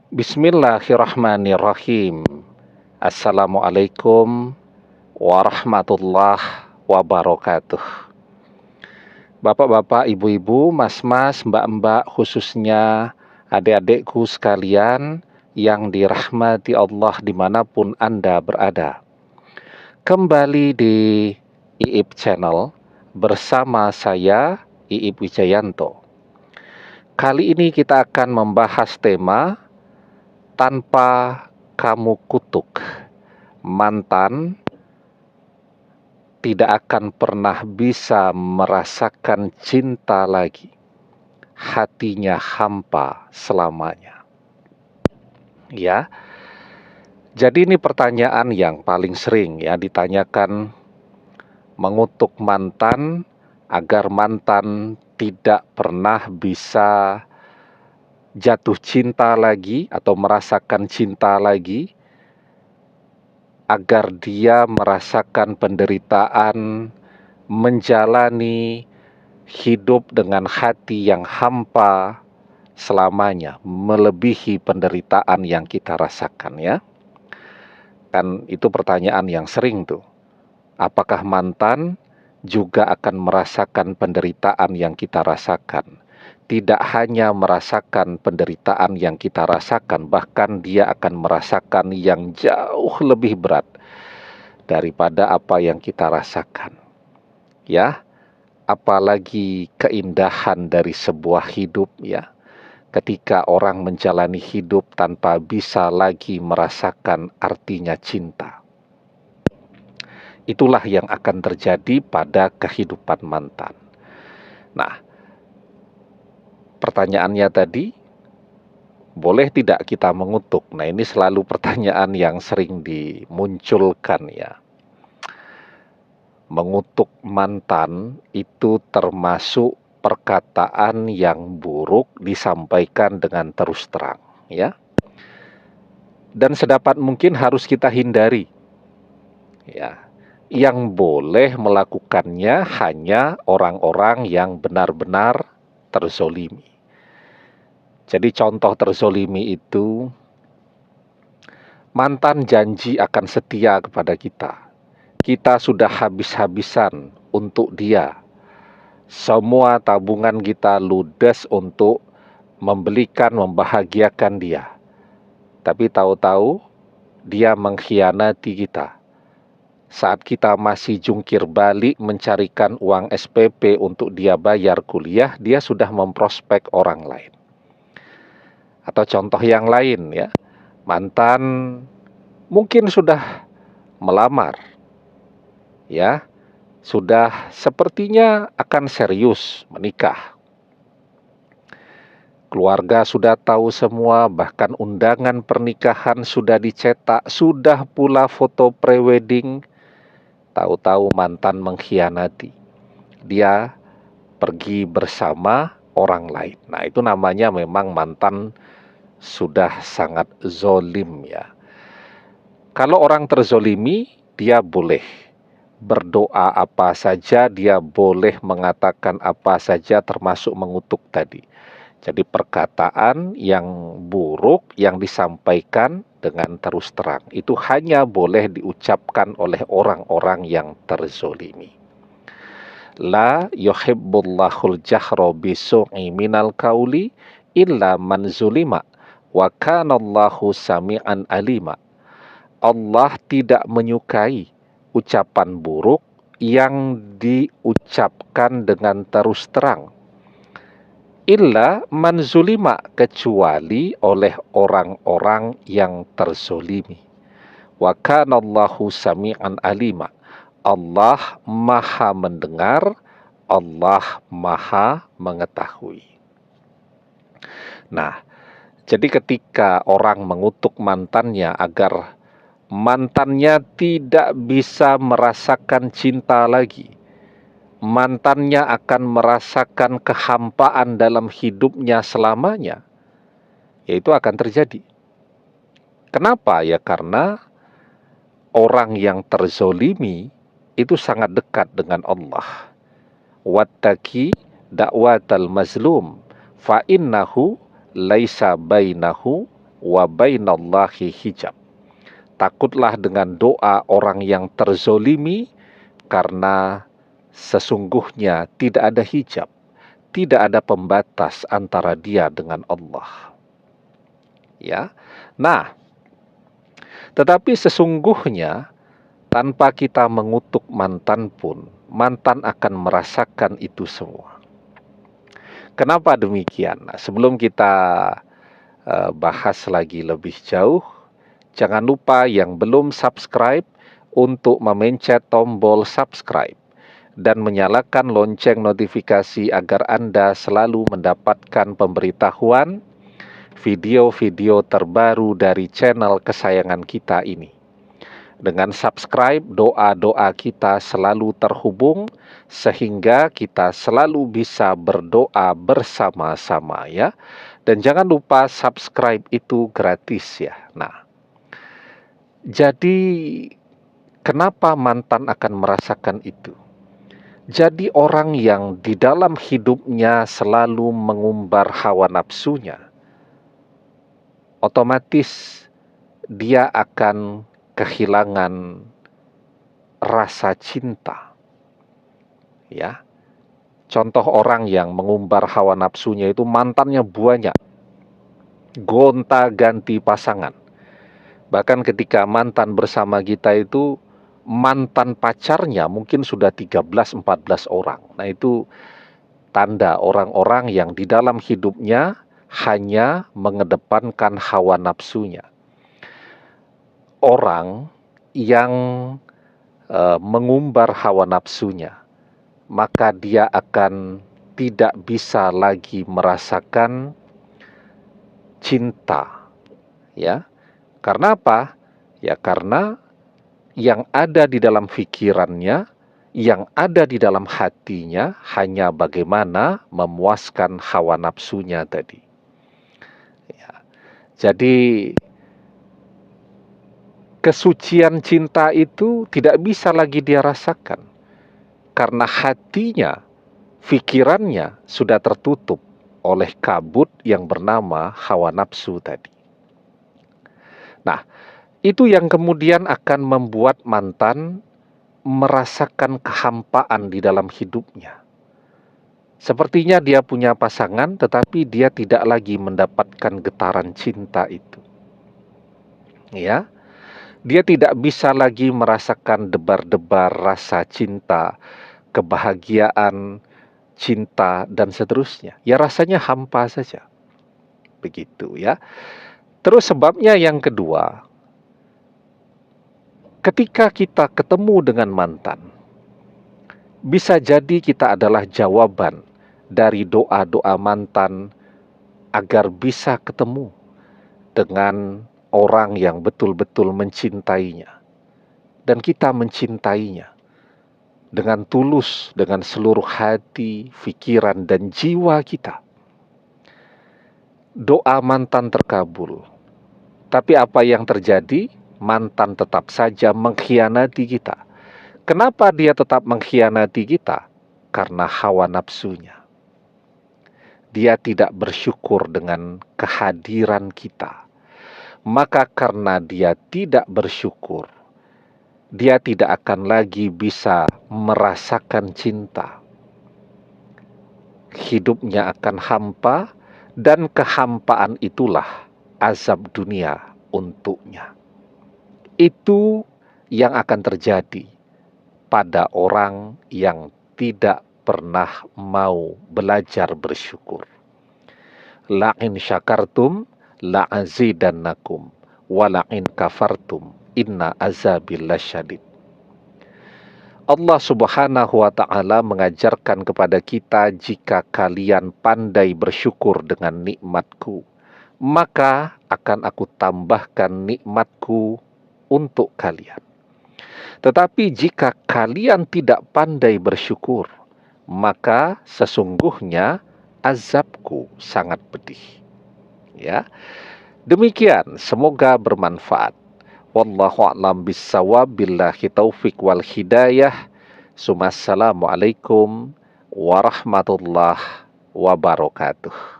Bismillahirrahmanirrahim. Assalamualaikum warahmatullahi wabarakatuh. Bapak-bapak, ibu-ibu, mas-mas, mbak-mbak, khususnya adik-adikku sekalian yang dirahmati Allah dimanapun Anda berada. Kembali di IIP Channel bersama saya, IIP Wijayanto. Kali ini kita akan membahas tema tanpa kamu kutuk. Mantan tidak akan pernah bisa merasakan cinta lagi. Hatinya hampa selamanya. Ya. Jadi ini pertanyaan yang paling sering ya ditanyakan, mengutuk mantan agar mantan tidak pernah bisa jatuh cinta lagi atau merasakan cinta lagi, agar dia merasakan penderitaan, menjalani hidup dengan hati yang hampa selamanya, melebihi penderitaan yang kita rasakan ya. Kan itu pertanyaan yang sering tuh. Apakah mantan juga akan merasakan penderitaan yang kita rasakan? Tidak hanya merasakan penderitaan yang kita rasakan, bahkan dia akan merasakan yang jauh lebih berat daripada apa yang kita rasakan. Ya, apalagi keindahan dari sebuah hidup ya. Ketika orang menjalani hidup tanpa bisa lagi merasakan artinya cinta. Itulah yang akan terjadi pada kehidupan mantan. Nah, pertanyaannya tadi, boleh tidak kita mengutuk? Nah, ini selalu pertanyaan yang sering dimunculkan ya. Mengutuk mantan itu termasuk perkataan yang buruk disampaikan dengan terus terang ya. Dan sedapat mungkin harus kita hindari. Ya. Yang boleh melakukannya hanya orang-orang yang benar-benar terzolimi. Jadi contoh terzolimi itu, mantan janji akan setia kepada kita. Kita sudah habis-habisan untuk dia. Semua tabungan kita ludes untuk membelikan, membahagiakan dia. Tapi tahu-tahu dia mengkhianati kita. Saat kita masih jungkir balik mencarikan uang SPP untuk dia bayar kuliah, dia sudah memprospek orang lain. Atau contoh yang lain ya, mantan mungkin sudah melamar, ya, sudah sepertinya akan serius menikah. Keluarga sudah tahu semua, bahkan undangan pernikahan sudah dicetak, sudah pula foto prewedding. Tahu-tahu mantan mengkhianati. Dia pergi bersama orang lain. Nah, itu namanya memang mantan sudah sangat zolim ya. Kalau orang terzolimi, dia boleh berdoa apa saja, dia boleh mengatakan apa saja termasuk mengutuk tadi. Jadi perkataan yang buruk yang disampaikan dengan terus terang itu hanya boleh diucapkan oleh orang-orang yang terzolimi. La yuhibbullahul jahra bisu'i minal qauli illa man zulima wa kanallahu sami'an alima. Allah tidak menyukai ucapan buruk yang diucapkan dengan terus terang. Illa man zulima, kecuali oleh orang-orang yang terzolimi. Wa kanallahu sami'an alima. Allah maha mendengar, Allah maha mengetahui. Nah, jadi ketika orang mengutuk mantannya agar mantannya tidak bisa merasakan cinta lagi, mantannya akan merasakan kehampaan dalam hidupnya selamanya, yaitu akan terjadi. Kenapa? Ya karena orang yang terzolimi itu sangat dekat dengan Allah. Wattaqi da'watal mazlum fa innahu laisa bainahu wa bainallahi hijab. Takutlah dengan doa orang yang terzolimi, karena sesungguhnya tidak ada hijab, tidak ada pembatas antara dia dengan Allah. Ya. Nah, tetapi sesungguhnya tanpa kita mengutuk mantan pun, mantan akan merasakan itu semua. Kenapa demikian? Nah, sebelum kita bahas lagi lebih jauh, jangan lupa yang belum subscribe untuk memencet tombol subscribe dan menyalakan lonceng notifikasi agar Anda selalu mendapatkan pemberitahuan video-video terbaru dari channel kesayangan kita ini. Dengan subscribe, doa-doa kita selalu terhubung sehingga kita selalu bisa berdoa bersama-sama ya. Dan jangan lupa subscribe itu gratis ya. Nah, jadi kenapa mantan akan merasakan itu? Jadi orang yang di dalam hidupnya selalu mengumbar hawa nafsunya, otomatis dia akan kehilangan rasa cinta. Ya. Contoh orang yang mengumbar hawa nafsunya itu mantannya banyak, gonta-ganti pasangan. Bahkan ketika mantan bersama kita itu, mantan pacarnya mungkin sudah 13-14 orang. Nah, itu tanda orang-orang yang di dalam hidupnya hanya mengedepankan hawa nafsunya. Orang yang mengumbar hawa nafsunya, maka dia akan tidak bisa lagi merasakan cinta. Ya. Karena apa? Ya karena yang ada di dalam pikirannya, yang ada di dalam hatinya hanya bagaimana memuaskan hawa nafsunya tadi. Ya. Jadi kesucian cinta itu tidak bisa lagi dia rasakan karena hatinya, pikirannya sudah tertutup oleh kabut yang bernama hawa nafsu tadi. Nah, itu yang kemudian akan membuat mantan merasakan kehampaan di dalam hidupnya. Sepertinya dia punya pasangan, tetapi dia tidak lagi mendapatkan getaran cinta itu. Ya, dia tidak bisa lagi merasakan debar-debar rasa cinta, kebahagiaan, cinta, dan seterusnya. Ya rasanya hampa saja. Begitu ya. Terus sebabnya yang kedua, ketika kita ketemu dengan mantan, bisa jadi kita adalah jawaban dari doa-doa mantan agar bisa ketemu dengan orang yang betul-betul mencintainya. Dan kita mencintainya dengan tulus, dengan seluruh hati, pikiran, dan jiwa kita. Doa mantan terkabul. Tapi apa yang terjadi? Mantan tetap saja mengkhianati kita. Kenapa dia tetap mengkhianati kita? Karena hawa nafsunya. Dia tidak bersyukur dengan kehadiran kita. Maka karena dia tidak bersyukur, dia tidak akan lagi bisa merasakan cinta. Hidupnya akan hampa, dan kehampaan itulah azab dunia untuknya. Itu yang akan terjadi pada orang yang tidak pernah mau belajar bersyukur. La'in syakartum la'azidannakum wala'in kafartum inna azabil lasyadid. Allah Subhanahu wa ta'ala mengajarkan kepada kita, jika kalian pandai bersyukur dengan nikmatku, maka akan aku tambahkan nikmatku untuk kalian. Tetapi jika kalian tidak pandai bersyukur, maka sesungguhnya azabku sangat pedih. Ya. Demikian, semoga bermanfaat. Wallahu a'lam bissawab, billahi taufik wal hidayah. Assalamualaikum warahmatullahi wabarakatuh.